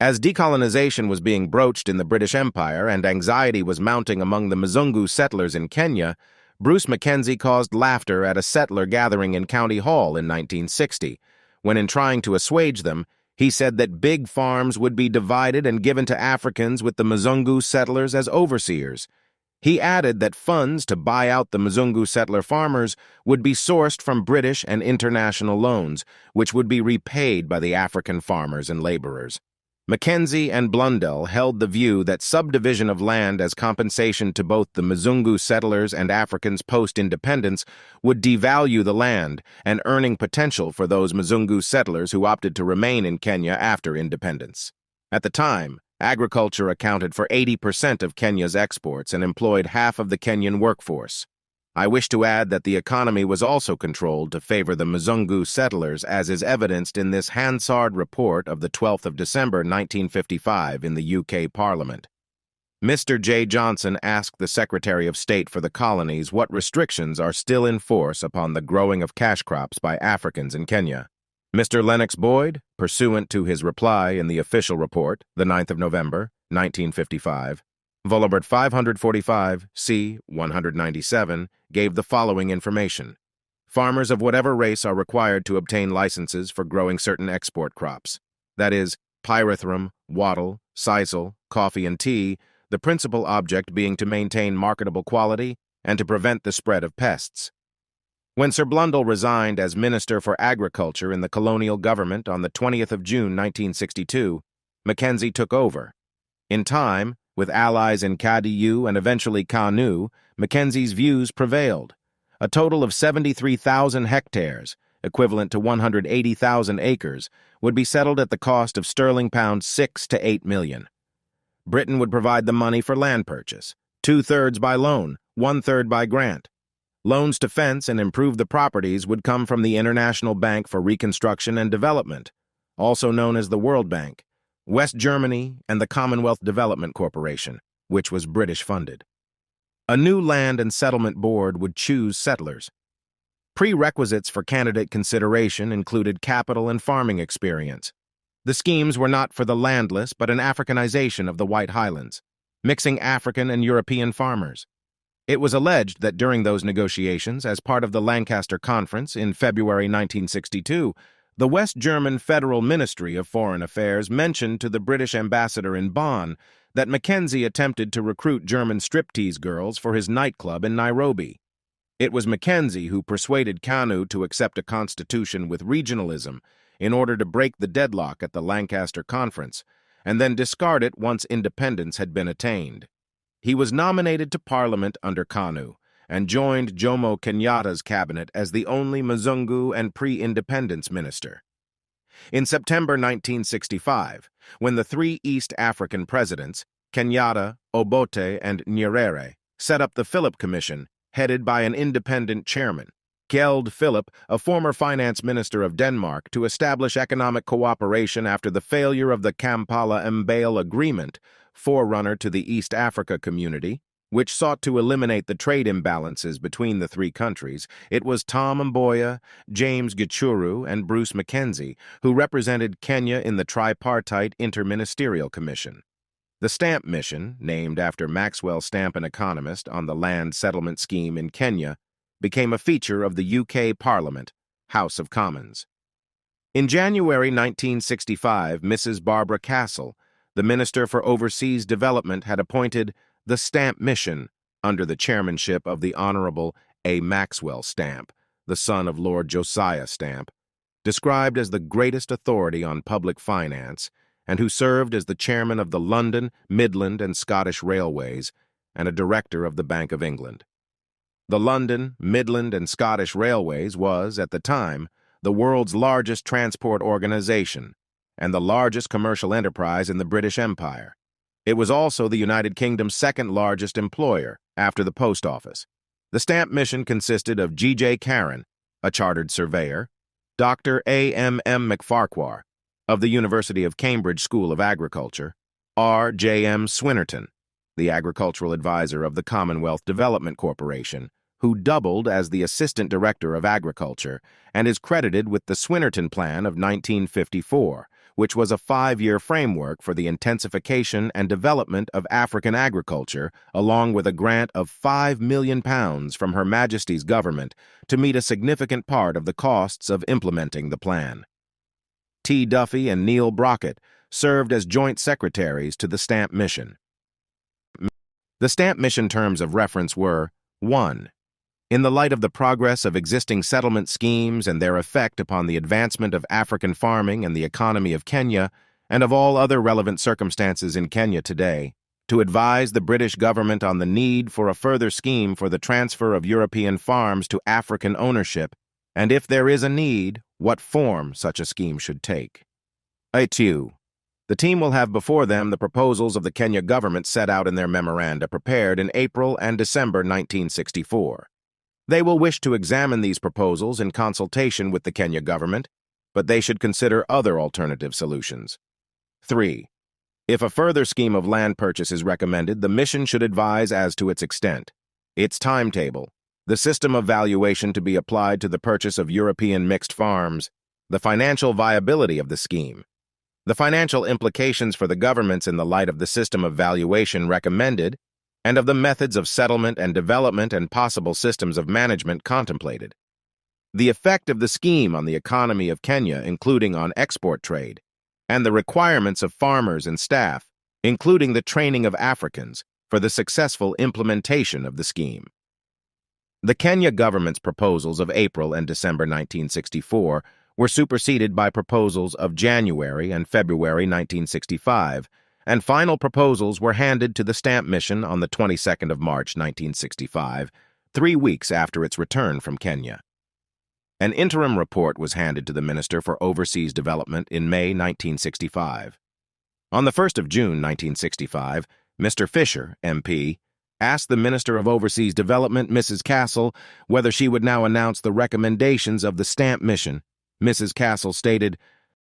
As decolonization was being broached in the British Empire and anxiety was mounting among the Mzungu settlers in Kenya, Bruce Mackenzie caused laughter at a settler gathering in County Hall in 1960, when in trying to assuage them, he said that big farms would be divided and given to Africans with the Mzungu settlers as overseers. He added that funds to buy out the Mzungu settler farmers would be sourced from British and international loans, which would be repaid by the African farmers and laborers. Mackenzie and Blundell held the view that subdivision of land as compensation to both the Mzungu settlers and Africans post-independence would devalue the land and earning potential for those Mzungu settlers who opted to remain in Kenya after independence. At the time, agriculture accounted for 80% of Kenya's exports and employed half of the Kenyan workforce. I wish to add that the economy was also controlled to favor the Mzungu settlers, as is evidenced in this Hansard report of the 12th of December 1955 in the UK Parliament. Mr. J. Johnson asked the Secretary of State for the Colonies what restrictions are still in force upon the growing of cash crops by Africans in Kenya. Mr. Lennox Boyd, pursuant to his reply in the official report, the 9th of November, 1955, Volobert 545, c. 197, gave the following information. Farmers of whatever race are required to obtain licenses for growing certain export crops, that is, pyrethrum, wattle, sisal, coffee, and tea, the principal object being to maintain marketable quality and to prevent the spread of pests. When Sir Blundell resigned as Minister for Agriculture in the colonial government on the 20th of June 1962, Mackenzie took over. In time, with allies in Kadiu and eventually Kanu, Mackenzie's views prevailed. A total of 73,000 hectares, equivalent to 180,000 acres, would be settled at the cost of sterling pounds 6 to 8 million. Britain would provide the money for land purchase, 2/3 by loan, 1/3 by grant. Loans to fence and improve the properties would come from the International Bank for Reconstruction and Development, also known as the World Bank, West Germany, and the Commonwealth Development Corporation, which was British-funded. A new land and settlement board would choose settlers. Prerequisites for candidate consideration included capital and farming experience. The schemes were not for the landless, but an Africanization of the White Highlands, mixing African and European farmers. It was alleged that during those negotiations, as part of the Lancaster Conference in February 1962, the West German Federal Ministry of Foreign Affairs mentioned to the British ambassador in Bonn that Mackenzie attempted to recruit German striptease girls for his nightclub in Nairobi. It was Mackenzie who persuaded Kanu to accept a constitution with regionalism in order to break the deadlock at the Lancaster Conference, and then discard it once independence had been attained. He was nominated to Parliament under Kanu, and joined Jomo Kenyatta's cabinet as the only Mzungu and pre-independence minister. In September 1965, when the three East African presidents, Kenyatta, Obote, and Nyerere, set up the Philip Commission, headed by an independent chairman, Kjeld Philip, a former finance minister of Denmark, to establish economic cooperation after the failure of the Kampala-Mbale Agreement, forerunner to the East Africa Community, which sought to eliminate the trade imbalances between the three countries. It was Tom Mboya, James Gichuru, and Bruce Mackenzie who represented Kenya in the tripartite Interministerial Commission. The Stamp Mission, named after Maxwell Stamp, an economist, on the land settlement scheme in Kenya, became a feature of the UK Parliament, House of Commons. In January 1965, Mrs. Barbara Castle, the Minister for Overseas Development, had appointed the Stamp Mission, under the chairmanship of the Honorable A. Maxwell Stamp, the son of Lord Josiah Stamp, described as the greatest authority on public finance, and who served as the chairman of the London, Midland, and Scottish Railways, and a director of the Bank of England. The London, Midland, and Scottish Railways was, at the time, the world's largest transport organization, and the largest commercial enterprise in the British Empire. It was also the United Kingdom's second-largest employer, after the post office. The Stamp Mission consisted of G.J. Caron, a chartered surveyor, Dr. A.M.M. McFarquhar, of the University of Cambridge School of Agriculture, R.J.M. Swinnerton, the agricultural advisor of the Commonwealth Development Corporation, who doubled as the Assistant Director of Agriculture and is credited with the Swinnerton Plan of 1954, which was a 5-year framework for the intensification and development of African agriculture, along with a grant of £5 million from Her Majesty's government to meet a significant part of the costs of implementing the plan. T. Duffy and Neil Brockett served as joint secretaries to the Stamp Mission. The Stamp Mission terms of reference were: 1. In the light of the progress of existing settlement schemes and their effect upon the advancement of African farming and the economy of Kenya, and of all other relevant circumstances in Kenya today, to advise the British government on the need for a further scheme for the transfer of European farms to African ownership, and if there is a need, what form such a scheme should take. 2. The team will have before them the proposals of the Kenya government set out in their memoranda prepared in April and December 1964. They will wish to examine these proposals in consultation with the Kenya government, but they should consider other alternative solutions. 3. If a further scheme of land purchase is recommended, the mission should advise as to its extent, its timetable, the system of valuation to be applied to the purchase of European mixed farms, the financial viability of the scheme, the financial implications for the governments in the light of the system of valuation recommended, and of the methods of settlement and development and possible systems of management contemplated. The effect of the scheme on the economy of Kenya, including on export trade, and the requirements of farmers and staff, including the training of Africans, for the successful implementation of the scheme. The Kenya government's proposals of April and December 1964 were superseded by proposals of January and February 1965, and final proposals were handed to the Stamp Mission on the 22nd of March 1965, 3 weeks after its return from Kenya. An interim report was handed to the Minister for Overseas Development in May 1965. On the 1st of June 1965, Mr. Fisher, MP, asked the Minister of Overseas Development, Mrs. Castle, whether she would now announce the recommendations of the Stamp Mission. Mrs. Castle stated,